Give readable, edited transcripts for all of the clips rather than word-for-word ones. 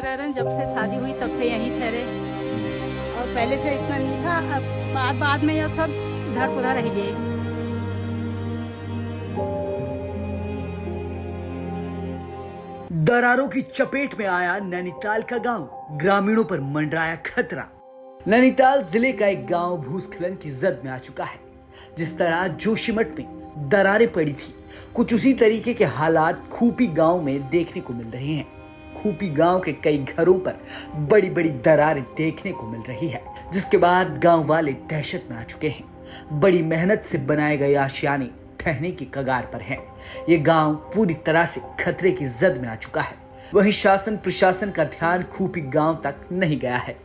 रहे, जब से शादी हुई तब से यहीं ठहरे और पहले से इतना नहीं था। अब बाद में यह सब इधर उधर रह गए। दरारों की चपेट में आया नैनीताल का गांव, ग्रामीणों पर मंडराया खतरा। नैनीताल जिले का एक गांव भूस्खलन की जद में आ चुका है। जिस तरह जोशीमठ में दरारें पड़ी थी, कुछ उसी तरीके के हालात खूपी गांव में देखने को मिल रहे हैं। खूपी गांव के कई घरों पर बड़ी बड़ी दरारें देखने को मिल रही है, जिसके बाद गांव वाले दहशत में आ चुके हैं। बड़ी मेहनत से बनाए गए आशियाने ढहने की कगार पर हैं। ये गांव पूरी तरह से खतरे की जद में आ चुका है। वहीं शासन प्रशासन का ध्यान खूपी गांव तक नहीं गया है।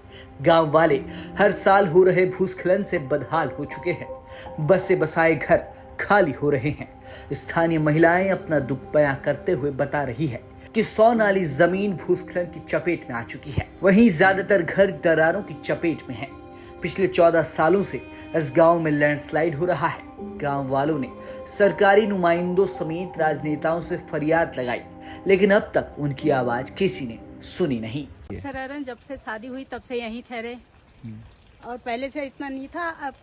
गांव वाले हर साल हो रहे भूस्खलन से बदहाल हो चुके हैं। बसे बसाए घर खाली हो रहे हैं। स्थानीय महिलाएं अपना दुख बयां करते हुए बता रही है कि 100 नाली जमीन भूस्खलन की चपेट में आ चुकी है। वहीं ज्यादातर घर दरारों की चपेट में हैं। पिछले 14 सालों से इस गांव में लैंडस्लाइड हो रहा है। गांव वालों ने सरकारी नुमाइंदों समेत राजनेताओं से फरियाद लगाई, लेकिन अब तक उनकी आवाज किसी ने सुनी नहीं। जब से शादी हुई तब से यहीं ठहरे और पहले से इतना नहीं था। अब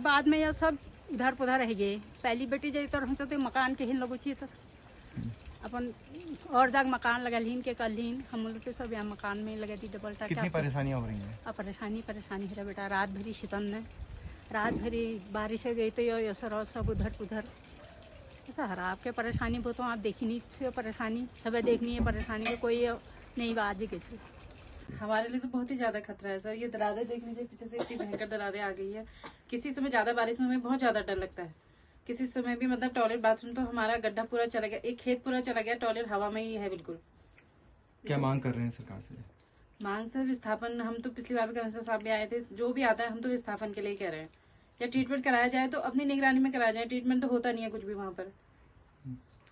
बाद में यह सब इधर उधर रह गए। पहली बेटी जब तो हम तो मकान के हिन लोग तो अपन और जाग मकान लगल के कल हम लोग के सब यहाँ मकान में लगे थी डबल टाका। कितनी परेशानियां हो रही हैं? अब परेशानी है बेटा। रात भरी शीतन ने, रात भरी बारिश हो गई तो ये सब उधर उधर ऐसा हरा आपके परेशानी बहुत आप देखी नहीं छे। परेशानी सब देखनी है, परेशानी को कोई नहीं बाजी के छे। हमारे लिए तो बहुत ही ज्यादा खतरा है सर। ये दरारें देख लीजिए, पीछे से इतनी भयंकर दरारें आ गई है। किसी समय ज्यादा बारिश में हमें बहुत ज्यादा डर लगता है। किसी समय भी मतलब टॉयलेट बाथरूम तो हमारा गड्ढा पूरा चला गया, एक खेत पूरा चला गया, टॉयलेट हवा में ही है बिल्कुल। क्या मांग कर रहे हैं सरकार से? मांग सर विस्थापन, हम तो पिछली बार भी कमिश्नर साहब भी आए थे, जो भी आता है हम तो विस्थापन के लिए कह रहे हैं। या ट्रीटमेंट कराया जाए तो अपनी निगरानी में कराया जाए। ट्रीटमेंट तो होता नहीं है कुछ भी वहाँ पर।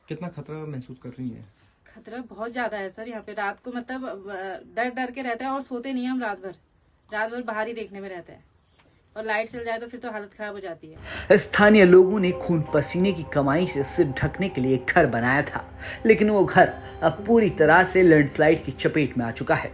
कितना खतरा महसूस कर रही है? खतरा बहुत ज्यादा है सर। यहाँ पे रात को मतलब डर के रहता है और सोते नहीं हम। रात भर बाहर ही देखने में रहते हैं और लाइट चल जाए तो फिर तो हालत खराब हो जाती है। स्थानीय लोगों ने खून पसीने की कमाई से सिर ढकने के लिए घर बनाया था, लेकिन वो घर अब पूरी तरह से लैंडस्लाइड की चपेट में आ चुका है।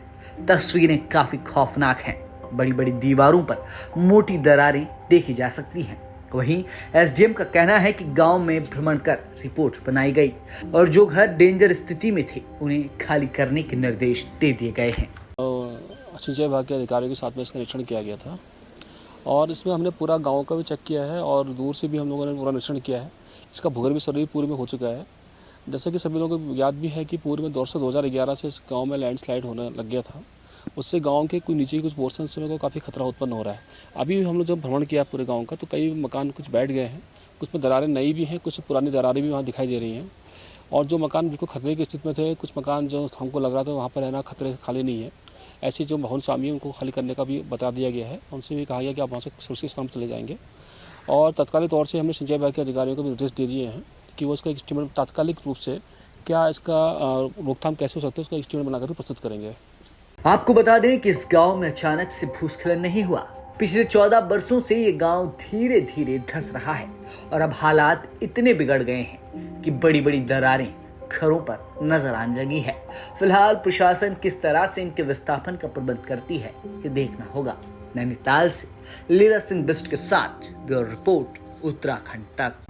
तस्वीरें काफी खौफनाक हैं। बड़ी बड़ी दीवारों पर मोटी दरारें देखी जा सकती हैं। वहीं एसडीएम का कहना है कि गांव में भ्रमण कर रिपोर्ट बनाई गई और जो घर डेंजर स्थिति में थे उन्हें खाली करने के निर्देश दे दिए गए हैं। सिंचाई विभाग के अधिकारियों के साथ में इसका निरीक्षण किया गया था और इसमें हमने पूरा गांव का भी चेक किया है और दूर से भी हम लोगों ने पूरा निरीक्षण किया है। इसका भूगर्भीय सर्वे पूर्व में हो चुका है। जैसे कि सभी लोगों को याद भी है कि पूर्व में 2011 से इस गांव में लैंडस्लाइड होने लग गया था। उससे गांव के नीचे कुछ पोर्शन से को काफ़ी खतरा उत्पन्न हो रहा है। अभी हम लोग जब भ्रमण किया पूरे गांव का तो कई मकान कुछ बैठ गए हैं, कुछ में दरारें नई भी हैं, कुछ पुरानी दरारें भी वहाँ दिखाई दे रही हैं। और जो मकान बिल्कुल खतरे की स्थिति में थे, कुछ मकान जो हमको लग रहा था वहाँ पर रहना खतरे से खाली नहीं है, ऐसे जो भवन स्वामी उनको खाली करने का भी बता दिया गया है। उनसे भी कहा गया कि आप वहाँ से सुरक्षित स्थान चले जाएंगे। और तत्कालिक तौर से हमने सिंचाई विभाग के अधिकारियों को भी निर्देश दे दिए हैं कि वो इसका एस्टीमेट तात्कालिक रूप से क्या इसका रोकथाम कैसे हो सकता है उसका एस्टीमेट बनाकर प्रस्तुत करेंगे। आपको बता दें कि इस गांव में अचानक से भूस्खलन नहीं हुआ। पिछले 14 वर्षों से ये गांव धीरे धीरे धंस रहा है और अब हालात इतने बिगड़ गए हैं कि बड़ी बड़ी दरारें घरों पर नजर आने लगी है। फिलहाल प्रशासन किस तरह से इनके विस्थापन का प्रबंध करती है ये देखना होगा। नैनीताल से लीला सिंह बिस्ट के साथ ब्यूरो रिपोर्ट उत्तराखंड तक।